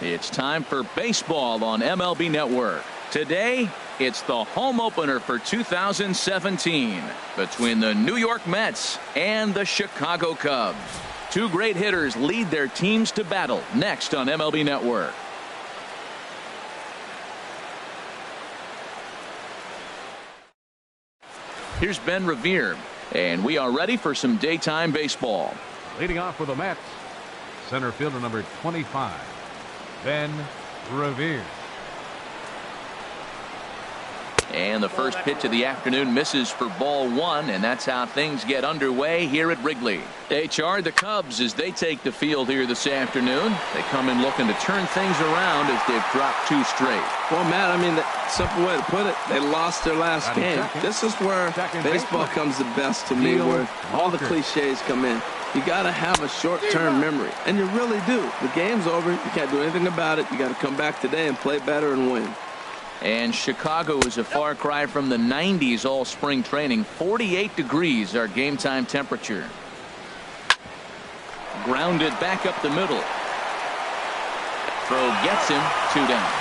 It's time for baseball on MLB Network. Today, it's the home opener for 2017 between the New York Mets and the Chicago Cubs. Two great hitters lead their teams to battle next on MLB Network. Here's Ben Revere, and we are ready for some daytime baseball. Leading off for the Mets, center fielder number 25, Ben Revere. And the first pitch of the afternoon misses for ball one, and that's how things get underway here at Wrigley. HR, the Cubs, as they take the field here this afternoon. They come in looking to turn things around as they've dropped two straight. Well, Matt, I mean, the simple way to put it, they lost their last game. This is where baseball comes the best to me, where all the cliches come in. You got to have a short-term memory, and you really do. The game's over. You can't do anything about it. You got to come back today and play better and win. And Chicago is a far cry from the 90s all spring training. 48 degrees our game time temperature. Grounded back up the middle. Throw gets him, 2 down.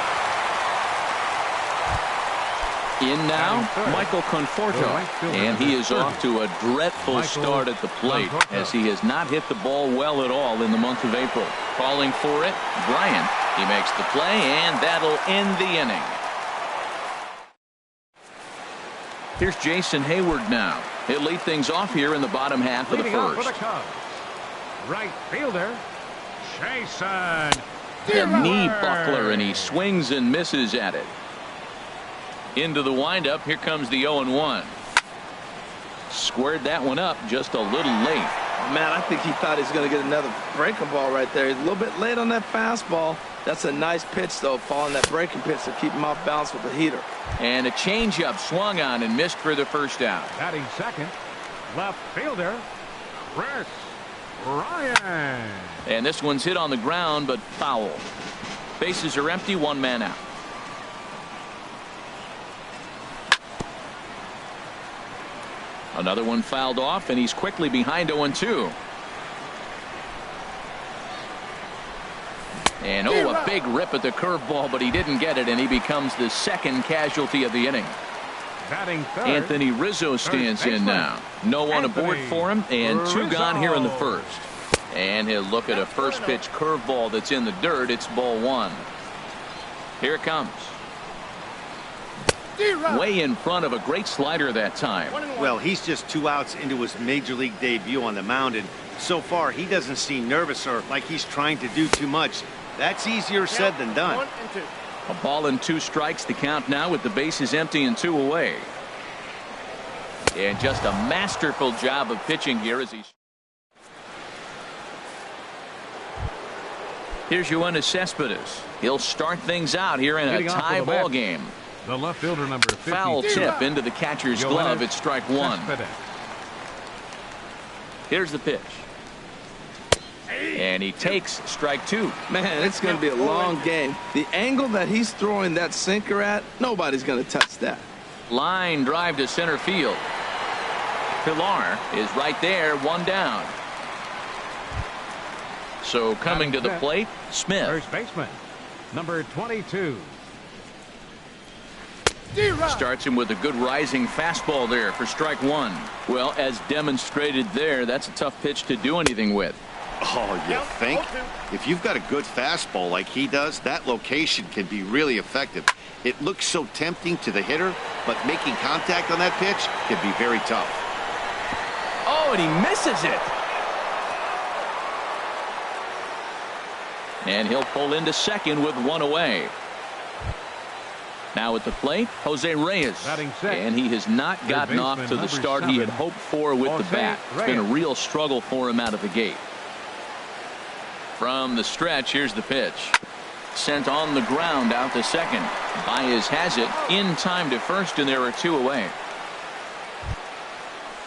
In now, Michael Conforto, and he is off to a dreadful start at the plate as he has not hit the ball well at all in the month of April. Calling for it, Bryant. He makes the play, and that'll end the inning. Here's Jason Hayward now. He'll lead things off here in the bottom half of the first. Right fielder, Jason. A knee buckler, and he swings and misses at it. Into the windup. Here comes the 0-1. Squared that one up just a little late. Man, I think he thought he was going to get another breaking ball right there. He's a little bit late on that fastball. That's a nice pitch, though, following that breaking pitch to keep him off balance with the heater. And a changeup swung on and missed for the first out. Batting second, left fielder, Chris Ryan. And this one's hit on the ground, but foul. Bases are empty, one man out. Another one fouled off, and he's quickly behind 0-2. And a big rip at the curveball, but he didn't get it, and he becomes the second casualty of the inning. Batting third, Anthony Rizzo stands in now. No one aboard for him, and 2 gone here in the first. And he'll look at a first pitch curveball that's in the dirt. It's ball 1. Here it comes. Way in front of a great slider that time. Well, he's just 2 outs into his major league debut on the mound, and so far he doesn't seem nervous or like he's trying to do too much. That's easier said than done. A ball and 2 strikes to count now with the bases empty and 2 away. And just a masterful job of pitching here as he's. Here's Yoenis Cespedes. He'll start things out here in a tie ball game. The left fielder number 50. Foul tip into the catcher's glove. It's strike 1. Here's the pitch. And he takes strike 2. Man, it's going to be a long game. The angle that he's throwing that sinker at, nobody's going to touch that. Line drive to center field. Pilar is right there, 1 down. So coming to the plate, Smith. First baseman, number 22. Starts him with a good rising fastball there for strike 1. Well, as demonstrated there, that's a tough pitch to do anything with. Oh, you think? If you've got a good fastball like he does, that location can be really effective. It looks so tempting to the hitter, but making contact on that pitch can be very tough. Oh, and he misses it. And he'll pull into second with 1 away. Now at the plate, Jose Reyes. And he has not gotten off to the start he had hoped for with the bat. It's been a real struggle for him out of the gate. From the stretch, here's the pitch. Sent on the ground out to second. Baez has it in time to first, and there are 2 away.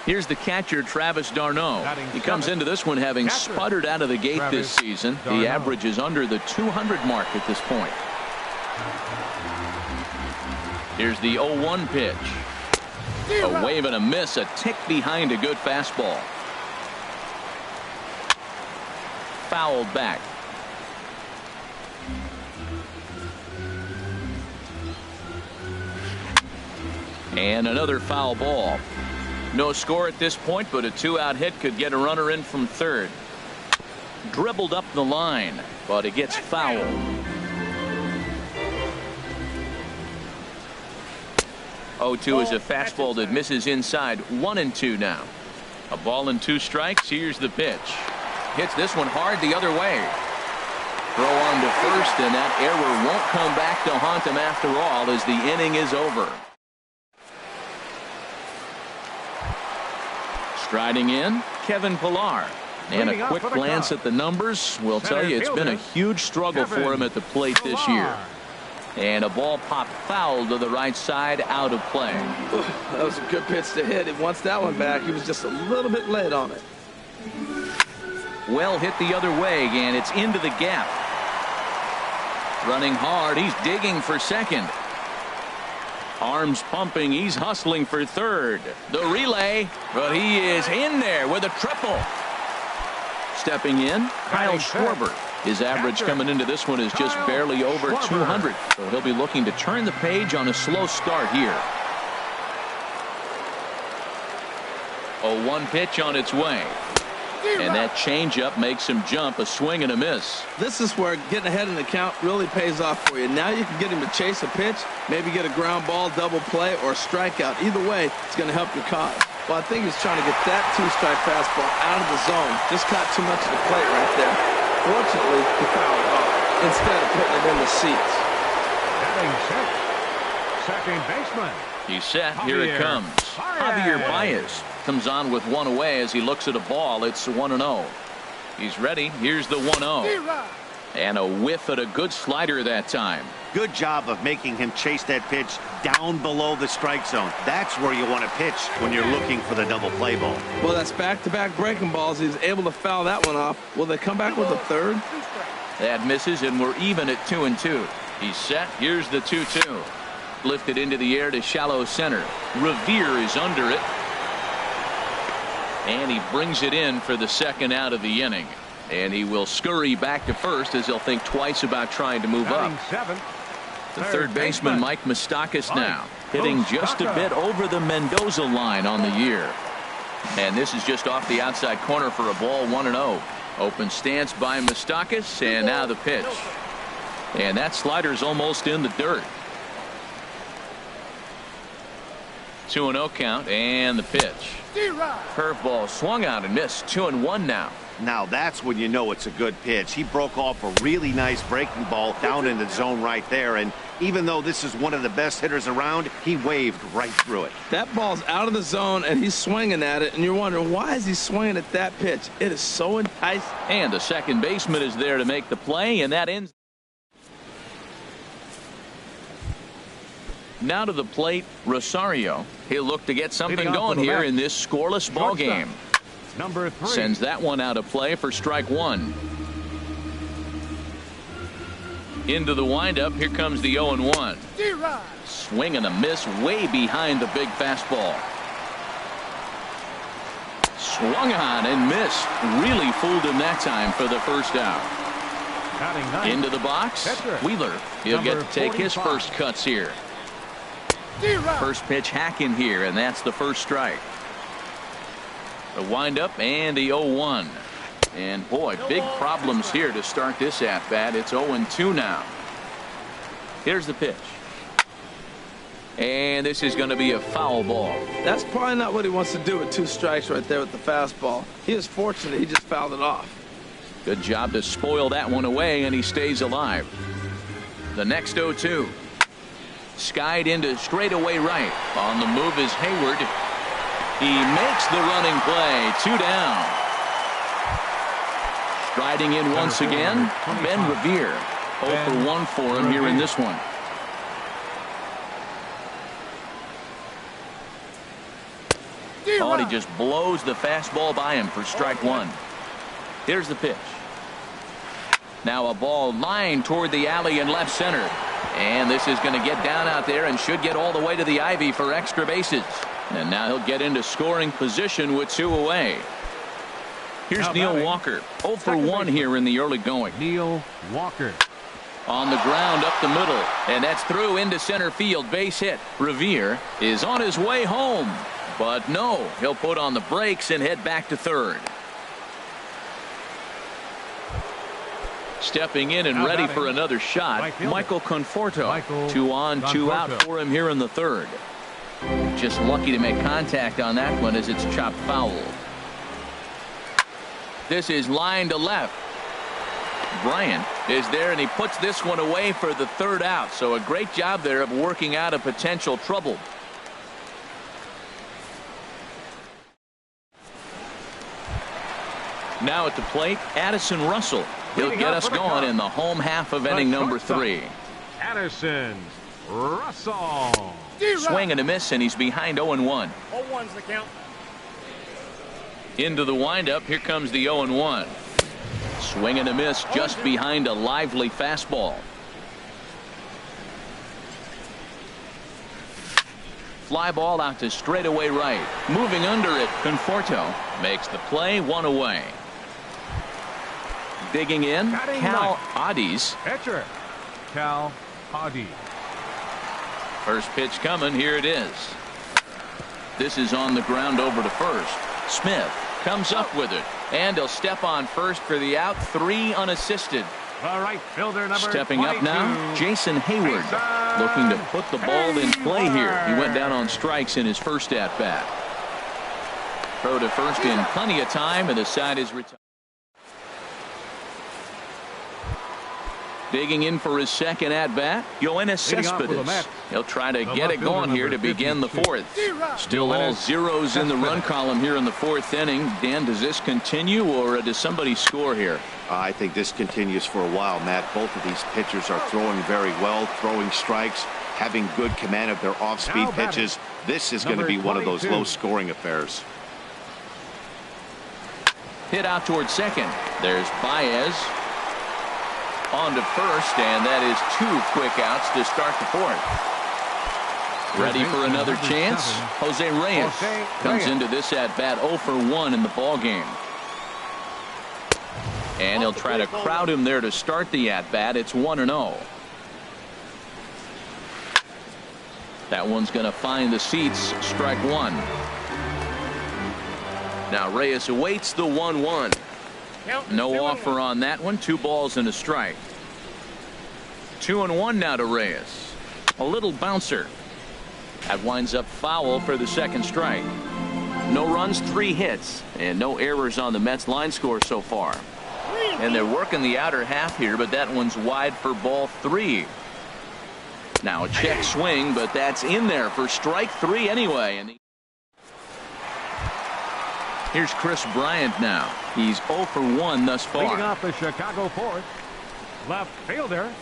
Here's the catcher, Travis d'Arnaud. He comes into this one having sputtered out of the gate this season. The average is under the 200 mark at this point. Here's the 0-1 pitch. A wave and a miss, a tick behind a good fastball. Fouled back. And another foul ball. No score at this point, but a 2-out hit could get a runner in from third. Dribbled up the line, but it gets fouled. 0-2 is a fastball that misses inside. 1-2 now. A ball and 2 strikes. Here's the pitch. Hits this one hard the other way. Throw on to first, and that error won't come back to haunt him after all as the inning is over. Striding in, Kevin Pillar. And a quick glance at the numbers will tell you it's been a huge struggle for him at the plate this year. And a ball popped foul to the right side, out of play. That was a good pitch to hit. He wants that one back. He was just a little bit late on it. Well hit the other way, and it's into the gap. Running hard, he's digging for second. Arms pumping, he's hustling for third. The relay, but he is in there with a triple. Stepping in, Kyle Schwarber. His average coming into this one is just barely over 200. So he'll be looking to turn the page on a slow start here. 0-1 pitch on its way. And that changeup makes him jump. A swing and a miss. This is where getting ahead in the count really pays off for you. Now you can get him to chase a pitch, maybe get a ground ball, double play, or a strikeout. Either way, it's going to help your cause. Well, I think he's trying to get that 2-strike fastball out of the zone. Just caught too much of the plate right there. Fortunately, he fouled it off instead of putting it in the seats. Batting six, second baseman. He's set. Here it comes. Javier Baez comes on with one away as he looks at a ball. It's 1-0. He's ready. Here's the 1-0. And a whiff at a good slider that time. Good job of making him chase that pitch down below the strike zone. That's where you want to pitch when you're looking for the double play ball. Well, that's back-to-back breaking balls. He was able to foul that one off. Will they come back with a third? That misses, and we're even at 2-2. He's set. Here's the 2-2. Lifted into the air to shallow center. Revere is under it. And he brings it in for the second out of the inning. And he will scurry back to first as he'll think twice about trying to move up. The third baseman, Mike Moustakas, now hitting just a bit over the Mendoza line on the year. And this is just off the outside corner for a ball. 1-0. Open stance by Moustakas, and now the pitch. And that slider's almost in the dirt. 2-0 count, and the pitch. Curveball swung out and missed. 2-1 now. Now that's when you know it's a good pitch. He broke off a really nice breaking ball down in the zone right there. And even though this is one of the best hitters around, he waved right through it. That ball's out of the zone, and he's swinging at it. And you're wondering, why is he swinging at that pitch? It is so enticing. And the second baseman is there to make the play, and that ends. Now to the plate, Rosario. He'll look to get something going here in this scoreless ball game. Number 3. Sends that one out of play for strike one. Into the windup. Here comes the 0-1. Swing and a miss way behind the big fastball. Swung on and missed. Really fooled him that time for the first out. Into the box. Wheeler. He'll get to take his first cuts here. First pitch hack in here, and that's the first strike. The windup and the 0-1. And boy, big problems here to start this at bat. It's 0-2 now. Here's the pitch. And this is going to be a foul ball. That's probably not what he wants to do with 2 strikes right there with the fastball. He is fortunate he just fouled it off. Good job to spoil that one away, and he stays alive. The next 0-2. Skied into straightaway right. On the move is Hayward. He makes the running play. 2 down. Striding in once again, Ben Revere. 0 for 1 for him here in this one. Thought he just blows the fastball by him for strike one. Here's the pitch. Now a ball lined toward the alley in left center. And this is going to get down out there and should get all the way to the ivy for extra bases. And now he'll get into scoring position with 2 away. Here's Neil Walker. 0 for 1 here in the early going. Neil Walker. On the ground up the middle, and that's through into center field. Base hit. Revere is on his way home, but no, he'll put on the brakes and head back to third. Stepping in and ready for another shot, Michael Conforto. 2 on, 2 out for him here in the third. Just lucky to make contact on that one as it's chopped foul. This is line to left. Bryant is there, and he puts this one away for the third out. So a great job there of working out a potential trouble. Now at the plate, Addison Russell. He'll get us going in the home half of inning number 3. Addison Russell. Swing and a miss, and he's behind 0-1. 0-1's the count. Into the windup. Here comes the 0-1. Swing and a miss just behind a lively fastball. Fly ball out to straightaway right. Moving under it, Conforto makes the play, 1 away. Digging in, Cal Adis. Pitcher, Cal Adis. First pitch coming. Here it is. This is on the ground over to first. Smith comes up with it, and he'll step on first for the out. 3 unassisted. All right, fielder number Stepping 22. Up now, Jason Hayward, looking to put the ball in play here. He went down on strikes in his first at bat. Throw to first in plenty of time, and the side is retired. Digging in for his second at bat, Yoenis Cespedes. He'll try to get it going here to begin the 4th. Still all zeros in the run column here in the 4th inning. Dan, does this continue, or does somebody score here? I think this continues for a while, Matt. Both of these pitchers are throwing very well, throwing strikes, having good command of their off-speed pitches. This is going to be one of those low-scoring affairs. Hit out towards second. There's Baez. On to first, and that is 2 quick outs to start the 4th. Ready for another chance? Jose Reyes comes into this at bat 0 for 1 in the ball game. And he'll try to crowd him there to start the at bat. It's 1-0. That one's going to find the seats. Strike 1. Now Reyes awaits the 1-1. No offer on that one. 2 balls and a strike. 2-1 now to Reyes. A little bouncer. That winds up foul for the second strike. No runs, 3 hits, and no errors on the Mets line score so far. And they're working the outer half here, but that one's wide for ball 3. Now a check swing, but that's in there for strike 3 anyway. And here's Chris Bryant now. He's 0 for 1 thus far. Leading off the Chicago 4th, left fielder,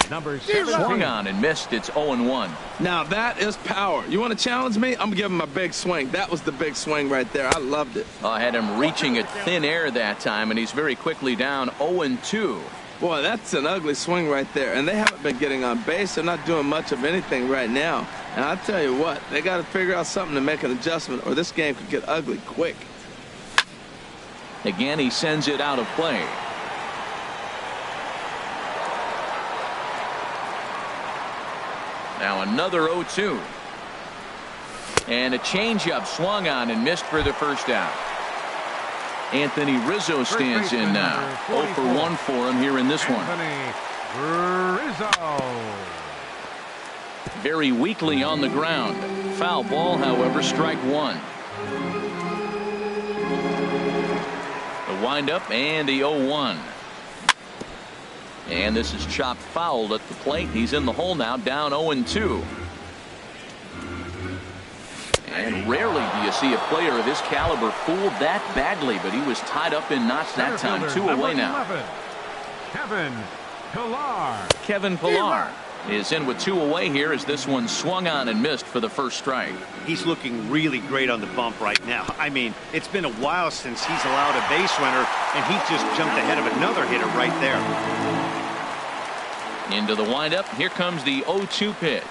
number 17. Swung on and missed. It's 0-1. Now that is power. You want to challenge me? I'm giving him a big swing. That was the big swing right there. I loved it. I had him reaching at thin air that time, and he's very quickly down 0-2. Boy, that's an ugly swing right there. And they haven't been getting on base. They're not doing much of anything right now. And I'll tell you what, they got to figure out something to make an adjustment, or this game could get ugly quick. Again, he sends it out of play. Now another 0-2. And a changeup swung on and missed for the first out. Anthony Rizzo stands in now. 0 for 1 for him here in this one. Rizzo. Very weakly on the ground. Foul ball, however, strike 1. The windup and the 0-1. And this is chopped fouled at the plate. He's in the hole now, down 0-2. And rarely do you see a player of his caliber fooled that badly, but he was tied up in knots that time. 2 away now. Kevin Pillar. Kevin Pillar is in with 2 away here as this one swung on and missed for the first strike. He's looking really great on the bump right now. I mean, it's been a while since he's allowed a base runner, and he just jumped ahead of another hitter right there. Into the windup. Here comes the 0-2 pitch.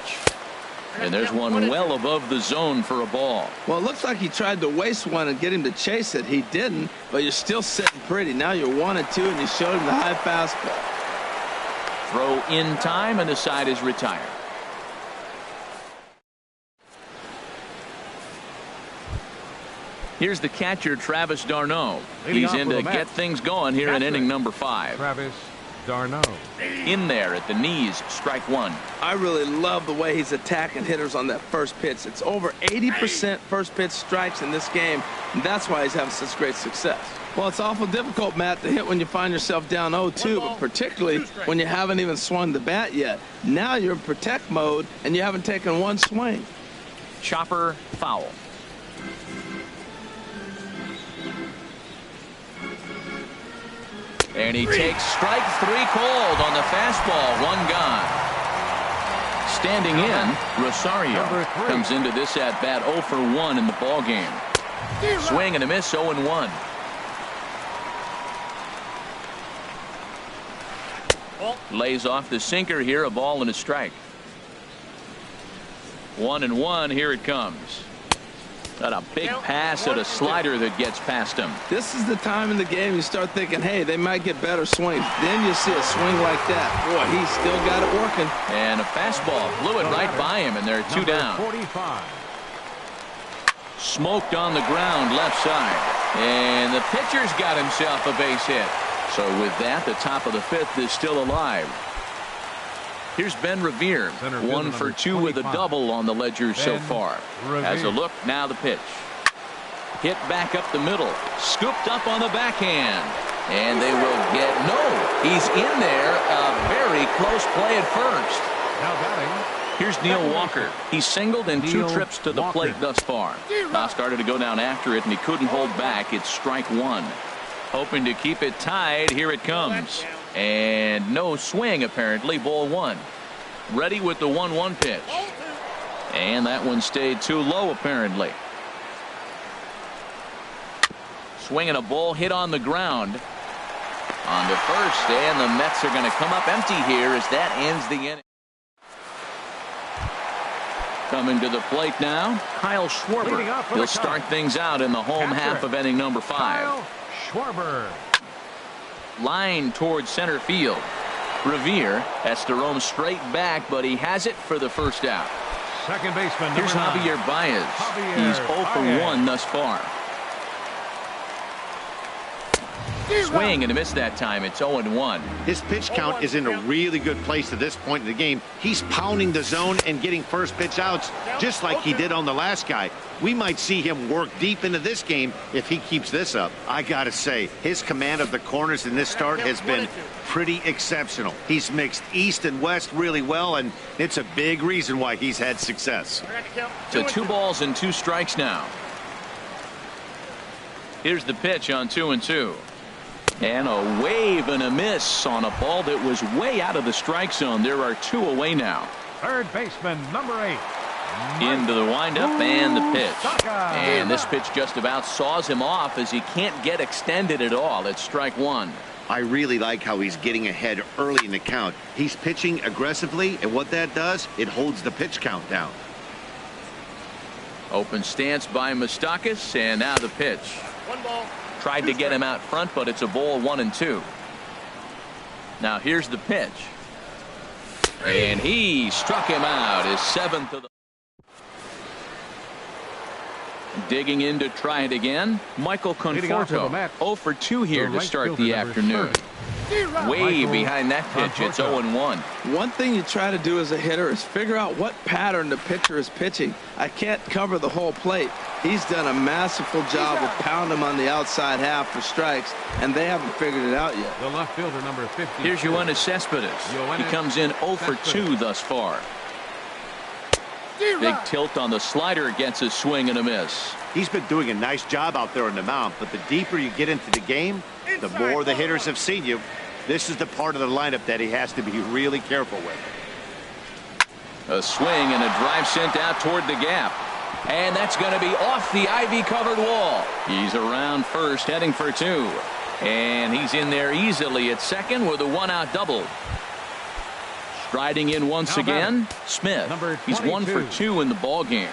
And there's one well above the zone for a ball. Well, it looks like he tried to waste one and get him to chase it. He didn't, but you're still sitting pretty. Now you're 1-2, and you showed him the high fastball. Throw in time, and the side is retired. Here's the catcher, Travis d'Arnaud. He's in to get things going here in inning number 5. Travis d'Arnaud. In there at the knees, strike one. I really love the way he's attacking hitters on that first pitch. It's over 80% first pitch strikes in this game, and that's why he's having such great success. Well, it's awful difficult, Matt, to hit when you find yourself down 0-2, but particularly when you haven't even swung the bat yet. Now you're in protect mode, and you haven't taken one swing. Chopper foul. And he takes strike 3 cold on the fastball. One gone. Standing in, Rosario comes into this at bat 0 for 1 in the ball game. Swing and a miss, 0-1. Lays off the sinker here, a ball and a strike. 1-1. Here it comes. Got a big pass at a slider that gets past him. This is the time in the game you start thinking, hey, they might get better swings. Then you see a swing like that. Boy, he's still got it working. And a fastball blew it right by him, and they're 2 down. 45. Smoked on the ground left side. And the pitcher's got himself a base hit. So with that, the top of the 5th is still alive. Here's Ben Revere, 1 for 2 with a double on the ledger so far. As a look, now the pitch. Hit back up the middle. Scooped up on the backhand. And they will get he's in there. A very close play at first. Now batting. Here's Neil Walker. He's singled in 2 trips to the plate thus far. Now started to go down after it, and he couldn't hold back. It's strike 1. Hoping to keep it tied. Here it comes. And no swing, apparently. Ball 1. Ready with the 1-1 pitch. And that one stayed too low, apparently. Swinging a ball hit on the ground. On to first, and the Mets are going to come up empty here as that ends the inning. Coming to the plate now, Kyle Schwarber. He'll start things out in the home half of inning number 5. Kyle Schwarber. Line towards center field. Revere has to roam straight back, but he has it for the first out. Second baseman. Here's Javier Baez. He's 0 for 1 thus far. Swing and a miss that time. It's 0-1. His pitch count is in a really good place at this point in the game. He's pounding the zone and getting first pitch outs just like he did on the last guy. We might see him work deep into this game if he keeps this up. I gotta say, his command of the corners in this start has been pretty exceptional. He's mixed east and west really well, and it's a big reason why he's had success. So 2 balls and 2 strikes now. Here's the pitch on 2-2. And a wave and a miss on a ball that was way out of the strike zone. There are 2 away now. Third baseman, number 8. Into the windup and the pitch. And this pitch just about saws him off as he can't get extended at all. It's strike 1. I really like how he's getting ahead early in the count. He's pitching aggressively, and what that does, it holds the pitch count down. Open stance by Moustakas, and now the pitch. 1 ball. Tried to get him out front, but it's a ball 1-2. Now here's the pitch. And he struck him out. His 7th of the. Digging in to try it again. Michael Conforto. 0 for 2 here to start the afternoon. Way behind that pitch. It's 0-1. One thing you try to do as a hitter is figure out what pattern the pitcher is pitching. I can't cover the whole plate. He's done a masterful job of pounding him on the outside half for strikes, and they haven't figured it out yet. The left fielder, number 50. Here's Yoenis Cespedes. He comes in 0 for 2 thus far. Big tilt on the slider, gets a swing and a miss. He's been doing a nice job out there on the mound, but the deeper you get into the game, the more the hitters have seen you. This is the part of the lineup that he has to be really careful with. A swing and a drive sent out toward the gap. And that's going to be off the ivy-covered wall. He's around first, heading for 2. And he's in there easily at second with a 1-out double. Striding in once again, Smith. He's 1 for 2 in the ball game.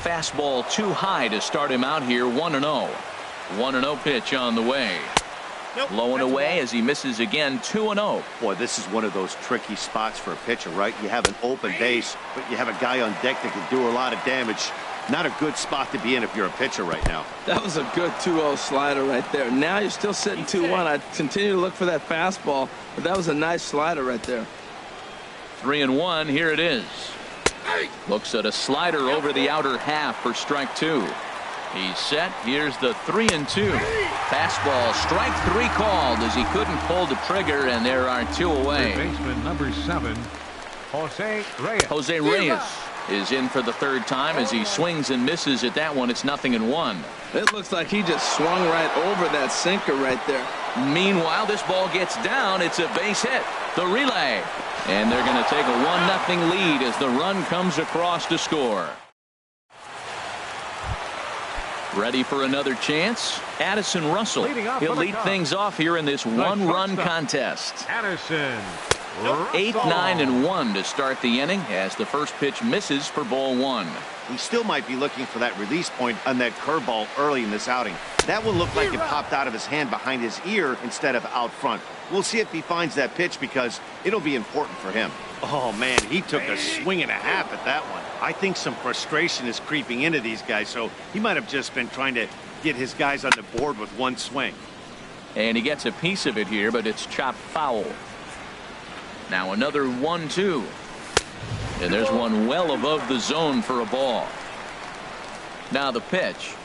Fastball too high to start him out here. 1-0. 1-0 pitch on the way. Low and away as he misses again, 2-0. Boy, this is one of those tricky spots for a pitcher, right? You have an open base, but you have a guy on deck that can do a lot of damage. Not a good spot to be in if you're a pitcher right now. That was a good 2-0 slider right there. Now you're still sitting 2-1. I continue to look for that fastball, but that was a nice slider right there. 3-1. Here it is. Looks at a slider over the outer half for strike 2. He's set. Here's the 3-2. Fastball, strike 3 called as he couldn't pull the trigger, and there are 2 away. Baseman number 7, Jose Reyes. Jose Reyes is in for the 3rd time as he swings and misses at that one. It's 0-1. It looks like he just swung right over that sinker right there. Meanwhile, this ball gets down. It's a base hit. The relay. And they're going to take a 1-0 lead as the run comes across to score. Ready for another chance? Addison Russell. He'll lead things off here in this 1-run contest. Addison. 8-9-1 to start the inning as the first pitch misses for ball 1. He still might be looking for that release point on that curveball early in this outing. That one looked like it popped out of his hand behind his ear instead of out front. We'll see if he finds that pitch because it'll be important for him. Oh, man, he took a swing and a half at that one. I think some frustration is creeping into these guys, so he might have just been trying to get his guys on the board with one swing. And he gets a piece of it here, but it's chopped foul. Now another 1-2. And there's one well above the zone for a ball. Now the pitch.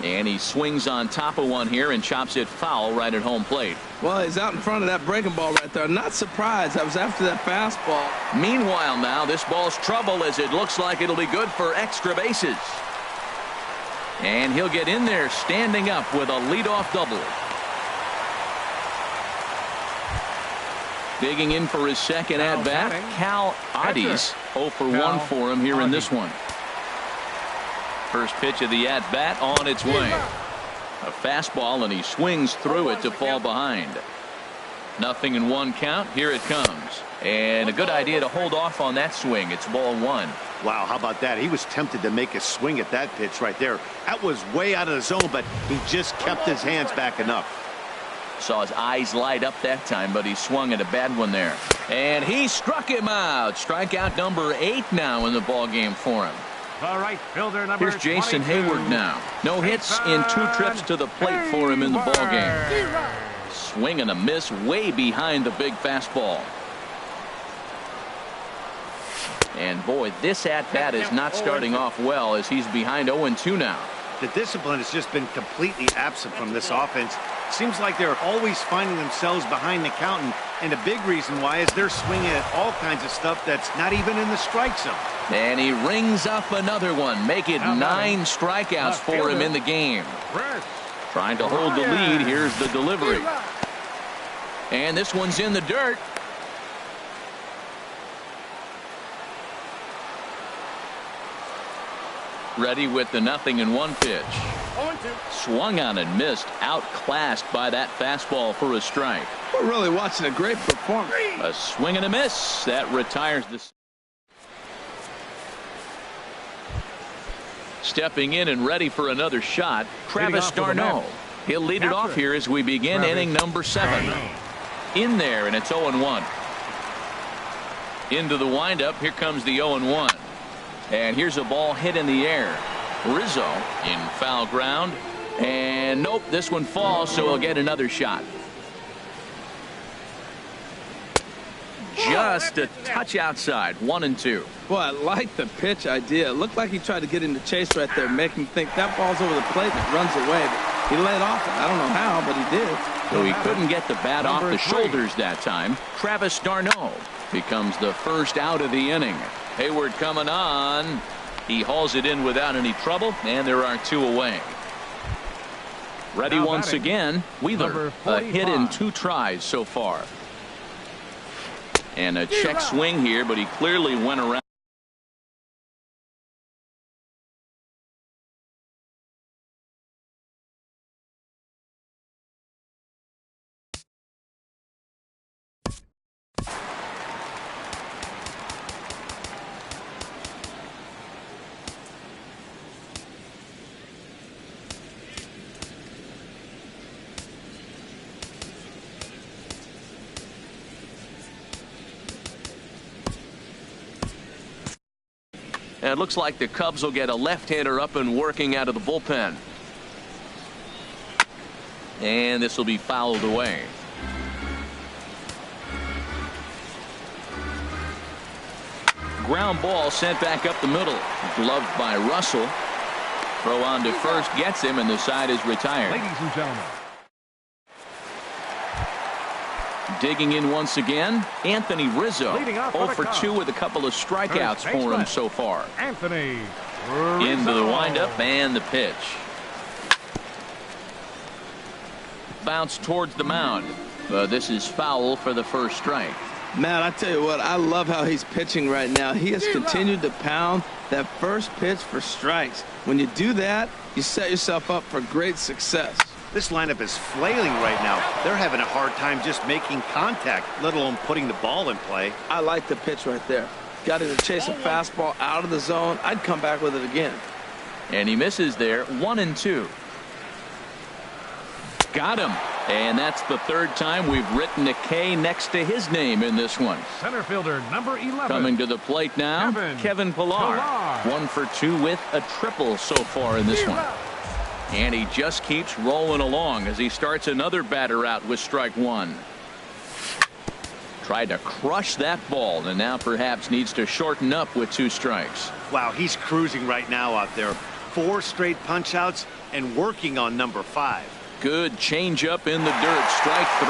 And he swings on top of one here and chops it foul right at home plate. Well, he's out in front of that breaking ball right there. Not surprised. I was after that fastball. Meanwhile now, this ball's trouble as it looks like it'll be good for extra bases. And he'll get in there standing up with a leadoff double. Digging in for his second at-bat, Cal Adis. 0 for 1 for him here in this one. First pitch of the at-bat on its way. A fastball, and he swings through it to fall behind. 0-1 count. Here it comes. And a good idea to hold off on that swing. It's ball 1. Wow, how about that? He was tempted to make a swing at that pitch right there. That was way out of the zone, but he just kept his hands back enough. Saw his eyes light up that time, but he swung at a bad one there. And he struck him out. Strikeout number 8 now in the ball game for him. The right fielder number Here's Jason 22. Hayward now. No hits in 2 trips to the plate for him in the ball game. Swing and a miss way behind the big fastball. And boy, this at-bat is not starting off well as he's behind 0-2 now. The discipline has just been completely absent from this offense. Seems like they're always finding themselves behind the count, and a big reason why is they're swinging at all kinds of stuff that's not even in the strike zone. And he rings up another one. Make it 9 strikeouts for him in the game. Trying to hold the lead. Here's the delivery. And this one's in the dirt. Ready with the 0-1 pitch. Swung on and missed. Outclassed by that fastball for a strike. We're really watching a great performance. A swing and a miss. That retires this. Stepping in and ready for another shot, Travis d'Arnaud. He'll lead it off here as we begin inning number 7. In there, and it's 0-1. Into the windup. Here comes the 0-1. And here's a ball hit in the air. Rizzo in foul ground. And nope, this one falls, so he'll get another shot. Just a touch outside. 1-2. Boy, I like the pitch idea. It looked like he tried to get into chase right there, make him think that ball's over the plate and it runs away. But he laid off it. I don't know how, but he did. So he couldn't get the bat off the shoulders that time. Travis d'Arnaud becomes the first out of the inning. Hayward coming on. He hauls it in without any trouble, and there are 2 away. Ready once again, Wheeler. A hit in 2 tries so far. And a check swing here, but he clearly went around. And it looks like the Cubs will get a left-hander up and working out of the bullpen. And this will be fouled away. Ground ball sent back up the middle. Gloved by Russell. Throw on to first gets him, and the side is retired. Ladies and gentlemen. Digging in once again, Anthony Rizzo. 0 for 2 with a couple of strikeouts for him so far. Anthony Rizzo. Into the windup and the pitch. Bounce towards the mound. This is foul for the first strike. Matt, I tell you what, I love how he's pitching right now. He has continued to pound that first pitch for strikes. When you do that, you set yourself up for great success. This lineup is flailing right now. They're having a hard time just making contact, let alone putting the ball in play. I like the pitch right there. Got him to chase a fastball out of the zone. I'd come back with it again. And he misses there. 1-2. Got him. And that's the third time we've written a K next to his name in this one. Center fielder number 11. Coming to the plate now, Kevin Pillar. 1 for 2 with a triple so far in this one. And he just keeps rolling along as he starts another batter out with strike one. Tried to crush that ball and now perhaps needs to shorten up with 2 strikes. Wow, he's cruising right now out there. 4 straight punch outs and working on number 5. Good changeup in the dirt. Strike 3.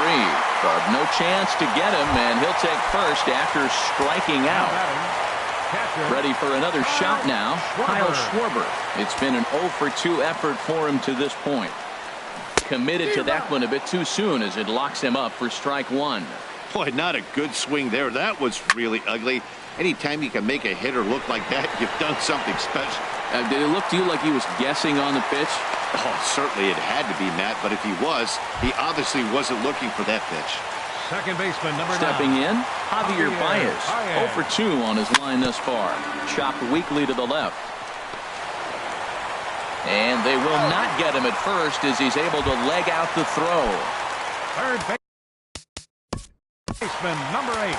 But no chance to get him, and he'll take first after striking out. Ready for another shot now, Kyle Schwarber. It's been an 0 for 2 effort for him to this point. Committed to that one a bit too soon as it locks him up for strike 1. Boy, not a good swing there. That was really ugly. Anytime you can make a hitter look like that, you've done something special. Did it look to you like he was guessing on the pitch? Oh, certainly it had to be, Matt, but if he was, he obviously wasn't looking for that pitch. Second baseman number 9. Stepping in, Javier Baez. 0 for 2 on his line thus far. Chopped weakly to the left. And they will not get him at first as he's able to leg out the throw. Third baseman number 8,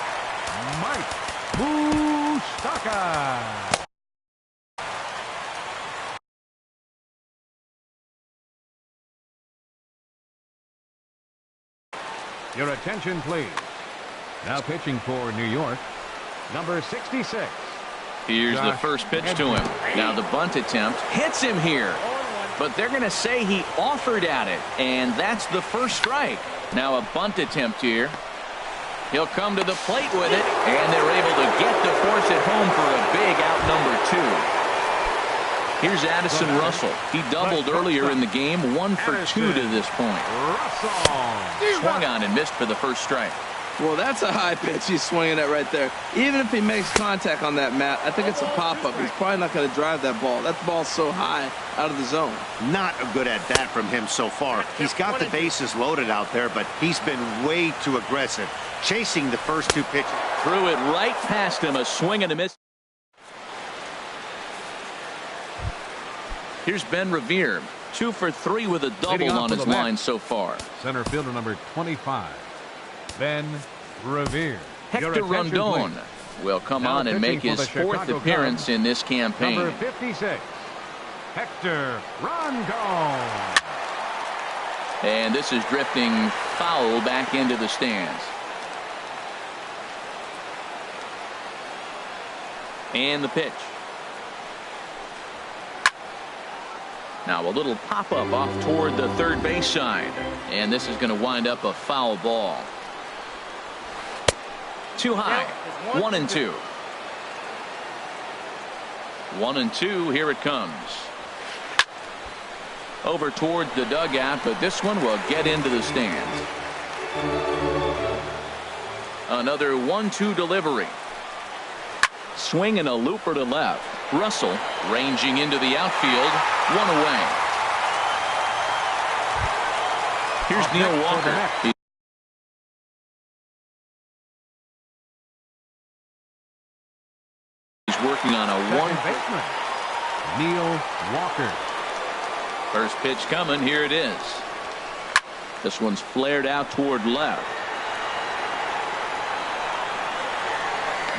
Mike Moustakas. Your attention, please. Now pitching for New York, number 66. Here's the first pitch to him. Now the bunt attempt hits him here. But they're going to say he offered at it, and that's the first strike. Now a bunt attempt here. He'll come to the plate with it, and they're able to get the force at home for a big out number 2. Here's Addison Russell. He doubled earlier in the game, 1 for 2 to this point. Swung on and missed for the first strike. Well, that's a high pitch he's swinging at right there. Even if he makes contact on that, Matt, I think it's a pop-up. He's probably not going to drive that ball. That ball's so high out of the zone. Not a good at bat from him so far. He's got the bases loaded out there, but he's been way too aggressive, chasing the first 2 pitches. Threw it right past him, a swing and a miss. Here's Ben Revere, 2 for 3 with a double on his line so far. Center fielder number 25, Ben Revere. Hector Rondon will come on and make his 4th appearance in this campaign. Number 56, Hector Rondon. And this is drifting foul back into the stands. And the pitch. Now a little pop-up off toward the third base side. And this is going to wind up a foul ball. Too high. 1-2. 1-2. Here it comes. Over toward the dugout, but this one will get into the stands. Another 1-2 delivery. Swing and a looper to left. Russell ranging into the outfield. 1 away. Here's Neil Walker. He's working on a 1 baseman, Neil Walker. First pitch coming. Here it is. This one's flared out toward left.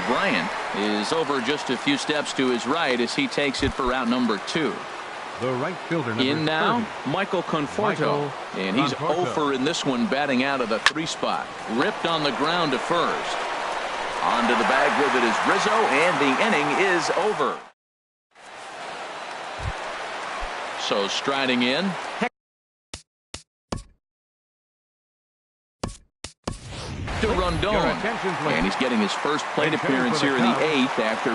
Bryant is over just a few steps to his right as he takes it for route number 2. The right fielder, in now, 30. Michael Conforto. And he's 0 in this one, batting out of the 3 spot. Ripped on the ground to first. Onto the bag with it is Rizzo, and the inning is over. So striding in. To Rondon. And he's getting his first plate appearance here in the 8th after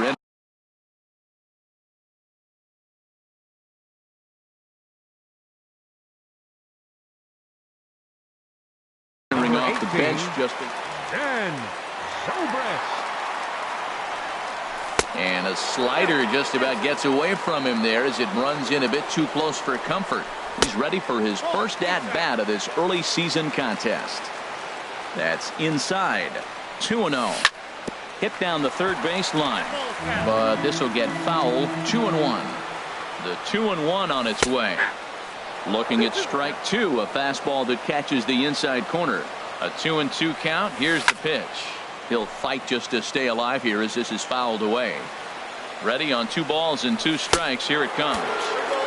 entering off the bench just and a slider just about gets away from him there as it runs in a bit too close for comfort. He's ready for his first at-bat of this early season contest. That's inside. 2-0. Hit down the third base line, but this will get foul. 2-1. The 2-1 on its way. Looking at strike 2, a fastball that catches the inside corner. A 2-2 count. Here's the pitch. He'll fight just to stay alive here as this is fouled away. Ready on 2 balls and 2 strikes. Here it comes.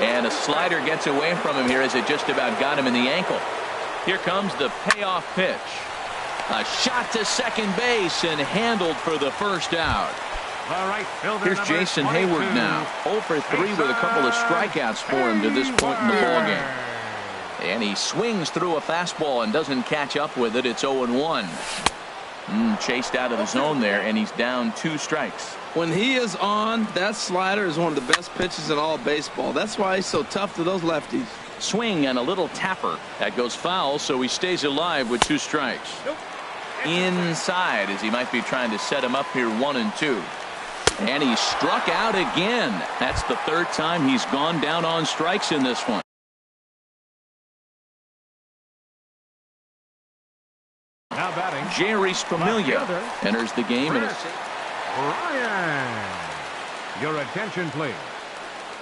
And a slider gets away from him here as it just about got him in the ankle. Here comes the payoff pitch. A shot to second base and handled for the first out. Here's Jason Hayward now. 0 for 3 with a couple of strikeouts for him to this point in the ballgame. And he swings through a fastball and doesn't catch up with it. It's 0-1. Chased out of the zone there, and he's down 2 strikes. When he is on, that slider is one of the best pitches in all baseball. That's why he's so tough to those lefties. Swing and a little tapper. That goes foul, so he stays alive with 2 strikes. Inside as he might be trying to set him up here 1-2. And he struck out again. That's the 3rd time he's gone down on strikes in this one. Now batting, Jeurys Familia enters the game. Ryan. Your attention, please.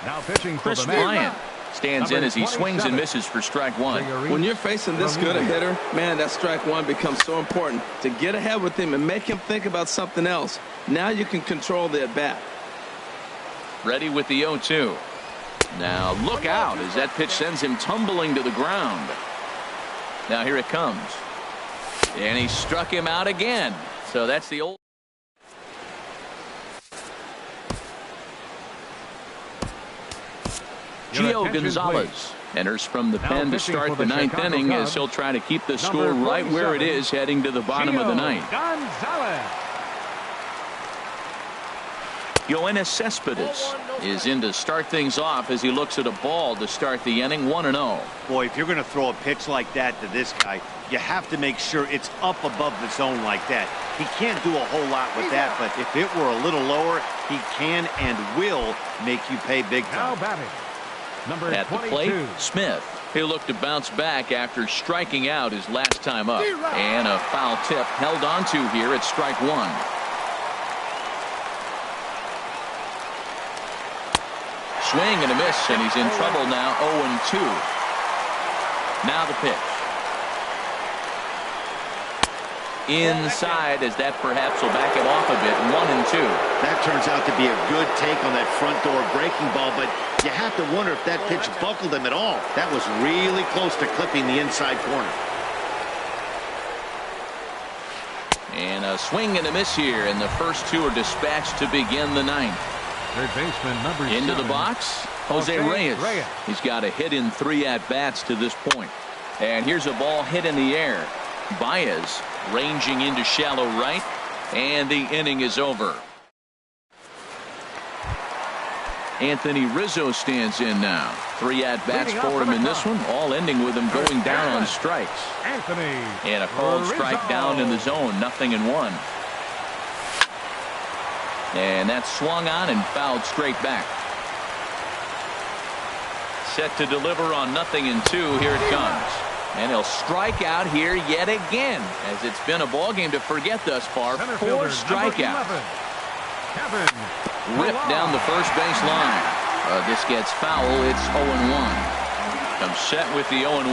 Now pitching for Chris the Mets. Bryant stands in as he swings and misses for strike 1. When you're facing this good a hitter, man, that strike 1 becomes so important to get ahead with him and make him think about something else. Now you can control the at-bat. Ready with the 0-2. Now look out as that pitch sends him tumbling to the ground. Now here it comes. And he struck him out again. So that's the old. Gio Gonzalez enters from the pen to start the 9th inning as he'll try to keep the score right where it is heading to the bottom of the 9th. Yoenis Cespedes is in to start things off as he looks at a ball to start the inning. 1-0. Boy, if you're going to throw a pitch like that to this guy, you have to make sure it's up above the zone like that. He can't do a whole lot with that, but if it were a little lower, he can and will make you pay big time. Now batting, number at the 22. plate, Smith. He'll look to bounce back after striking out his last time up. And a foul tip held onto here at strike 1. Swing and a miss, and he's in trouble now. 0-2. Now the pitch. Inside as that perhaps will back it off a bit. 1-2. That turns out to be a good take on that front door breaking ball, but you have to wonder if that pitch buckled him at all. That was really close to clipping the inside corner. And a swing and a miss here, and the first 2 are dispatched to begin the 9th. Third baseman number Into 7. the box, Jose Reyes. He's got a hit in 3 at-bats to this point. And here's a ball hit in the air. Baez ranging into shallow right, and the inning is over. Anthony Rizzo stands in now. 3 at-bats for him in this one, all ending with him going down on strikes. And a called strike down in the zone, 0-1. And that's swung on and fouled straight back. Set to deliver on 0-2. Here it comes. And he'll strike out here yet again, as it's been a ball game to forget thus far. 4 strikeouts. Ripped down the first base line. This gets foul. It's 0-1. Comes set with the 0-1.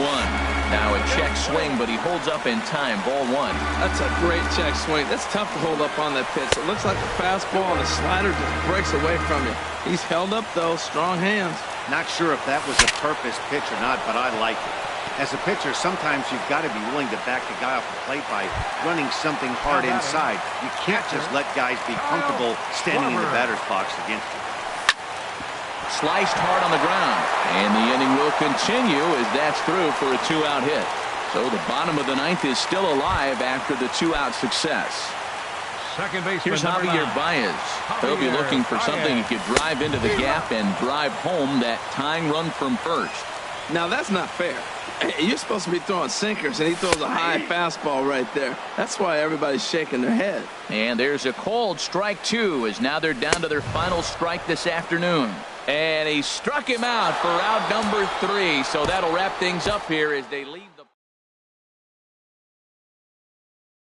Now a check swing, but he holds up in time. Ball 1. That's a great check swing. That's tough to hold up on that pitch. It looks like a fastball, and the slider just breaks away from you. He's held up, though. Strong hands. Not sure if that was a purpose pitch or not, but I like it. As a pitcher, sometimes you've got to be willing to back the guy off the plate by running something hard inside. You can't just let guys be comfortable standing in the batter's box against you. Sliced hard on the ground, and the inning will continue as that's through for a 2-out hit. So the bottom of the 9th is still alive after the 2-out success. Second baseman. Here's Javier Baez. He'll be looking for something he could drive into the gap and drive home that tying run from first. Now that's not fair. You're supposed to be throwing sinkers, and he throws a high fastball right there. That's why everybody's shaking their head. And there's a called strike 2 as now they're down to their final strike this afternoon. And he struck him out for out number 3. So that'll wrap things up here as they leave.